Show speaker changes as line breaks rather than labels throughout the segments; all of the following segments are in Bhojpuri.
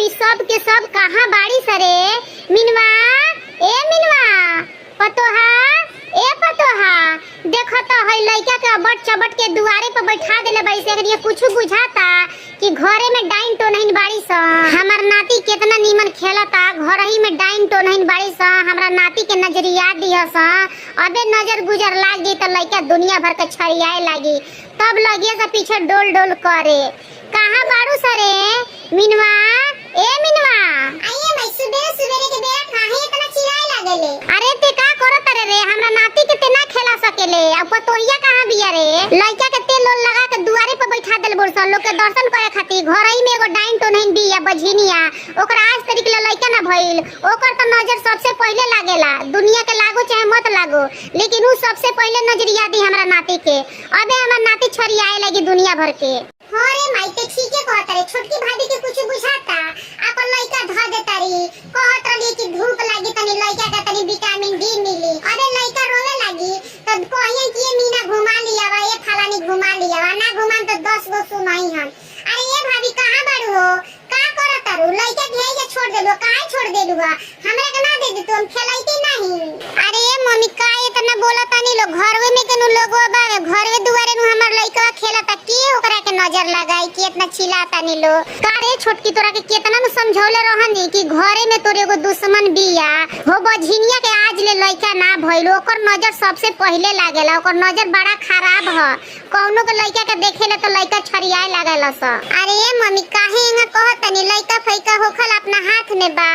इ सब के सब कहाँ बाड़ी सरे? मिनवा, ए मिनवा, पतोहा, ए पतोहा, देखो तो हई लइका के अबट चबट के दुआरे पर बैठा देले बैसे एकरिया कुछु बुझाता कि घरे में डाइन तो नहीं बाड़ी स। हमर नाती कितना नीमन खेलता, घर ही में डाइन तो नहीं बाड़ी स। हमरा नाती के नजरिया दिहस, अबे नजर गुजर लाग गई तो लइका दुनिया भर के छरियाए लागी, तब लगिए से पीछे डोल डोल करे। कहाँ बाड़ू सरे? मिनवा, ए मिनवा,
आइए मैं सुबह सुबह के बेरा काहे इतना चिल्लाए लागले?
अरे ते का करत रे? हमरा नाती के ते ना खेला सकेले, अब पतोहिया कहाँ बिया रे? लइका के तेल लोल लगा के दुआरे पर बैठा देल बोरसन लोग के दर्शन करे खातिर। घर ही में एगो डाइन तो नहीं बिया बझिनिया, ओकरा आज तरीके ले लइका ना भइल, ओकर तो नजर सबसे पहले लागेला, दुनिया के लागो चाहे मत लागो, लेकिन उ सबसे पहले नजरिया दी हमरा नाती के। अबे हमर नाती छरियाए लगी दुनिया भर के।
हां रे माई ते ठीके कहत रे, छोटकी भाभी के कुछ बुझाता, अपन लइका ध देता री, कहत रही कि धूप लागी तनी लइका का तनी विटामिन डी मिली। अरे लइका रोवे लागी तब कहिए कि ये मीना घुमा लिया वा, ये फलानी घुमा लिया वा, ना घुमान तो 10 गो सुनाई हम। अरे ये भाभी कहां बाड़ू हो? का करत रू? लइका के जे छोड़ देलो, काहे छोड़ देलू? हमरा के ना दे दे, तुम खेलाइते नहीं।
अरे मम्मी का इतना बोलता नहीं लो, घरवे में केनु लोगो बावे, घरवे दुआरे नु हमर लइका खेलता, के ओकरा के नजर लगाई कि इतना चिल्लाता नहीं लो? का रे छोटकी, तोरा के केतना न समझौले रहनी कि घरे में तोरे एगो दुश्मन बिया हो, बझिनिया के आज ले लइका ना भइल, ओकर नजर सबसे पहले लागेला, ओकर नजर बड़ा खराब ह। कौनो के लइका के देखेले तो लइका छरियाए लागेला स। अरे मम्मी काहे एंगा कहतनी? लइका फइका होखल अपना हाथ में बा,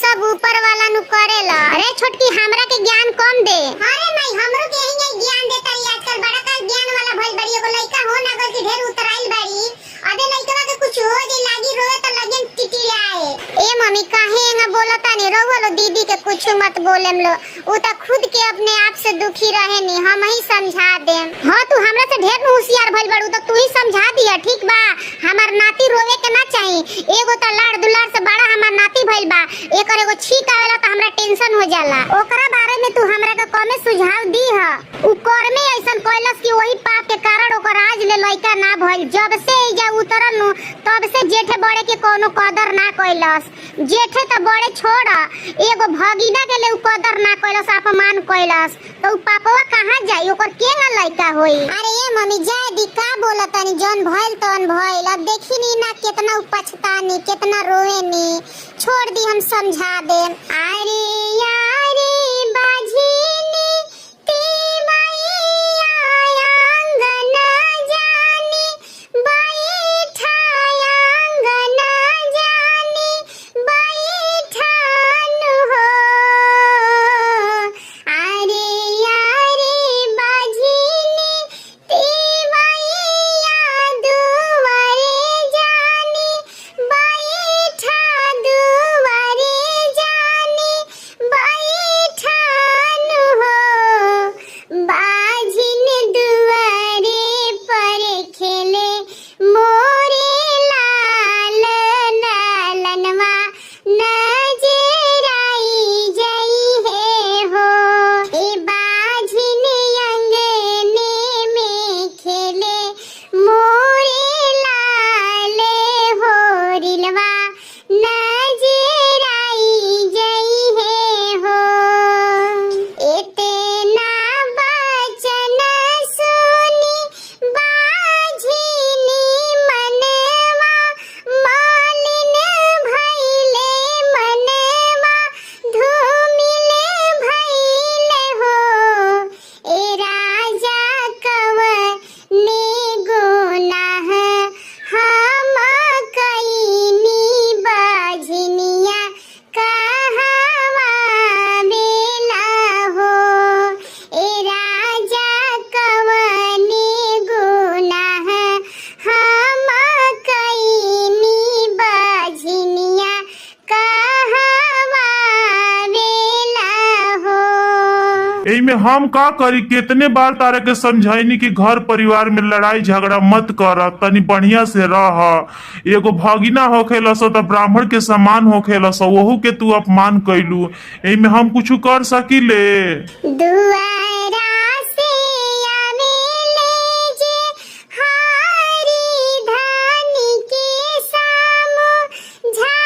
सब ऊपर वाला नु करेला। अरे छोटकी हमरा के ज्ञान कम दे।
अरे मैं हमरो के यही ज्ञान देता रही, आजकल बड़ा का ज्ञान वाला भइल बड़ी, एगो लइका हो ना गल के ढेर उतराइल बड़ी, अबे लइका के कुछ हो जे लागी रोए त लगन टिटियाए।
ए मम्मी काहे एंगा बोलता नहीं? रोवलो दीदी के कुछ मत बोलेम लो, उ त खुद के अपने आप से दुखी रहे नी, हम ही समझा देम। हां तू हमरा से ढेर होशियार भइल बड़ू, तो तू ही समझा दिया, ठीक बा? हमर नाती रोवे के ना चाही, एगो त लाड़ दुलार से बड़ा हमर नाती भइल बा, एकर एगो छीक आवेला त हमरा टेंशन हो जाला। ओकरा बारे में तू हमरा के कमे सुझाव दी ह, उ कर में ऐसन कैलस कि वही पाप के कारण ओकर आज ले लइका ना भइल। जब से इजा उतरल नु तब से जेठे बड़े के कोनो कदर ना कैलस, जेठे त बड़े छोड़, एगो भगिना के ले उ कदर ना कैलस, अपमान कैलस, तो उ पापवा कहां जाई? ओकर के ना लइका होई?
अरे ये मम्मी जाय दी, का बोलतानी? जौन भइल तौन भइल, अब देखी नी ना कितना पछतानी, कितना रोवेनी, छोड़ दी, हम समझा देम।
अरे यारे बाझिनी ते मैया अंगना जानी, बैठा अंगना जानी, बैठान हो। अरे यारे बाझिनी ते मैया दुआरे जानी, बैठा दुआरे जानी, बैठान हो। बाझिन दुआरे पर खेले मोरे लाल लालनवा, नजर आई जई है हो। ए बाझिन अंगने में खेले मोरे लाल होरिलवा, नजर आई जई है हो। इतना बचन सुनी बाझिनी मनवा, मालिन भइले मनवा, धूमिल भइले हो। ए राजा कवने गुनाह हम कईनी, बाझिनिया कहवा बेला हो। ए राजा कवने गुनाह हम कईनी, बाझिनिया कहवा बेला हो।
एमे हम का करी? कितने बार तारे के समझाइनी कि घर परिवार में लड़ाई झगड़ा मत कर, तनी बढ़िया से रह। एगो भगिना होखेला सो त ब्राह्मण के समान होखेला सो, वहू के तू अपमान कैलू, एमे हम कुछ कर सकीले?
दुआरा से आवेले जे हारी धानी के सामु, झा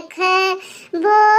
देख बोल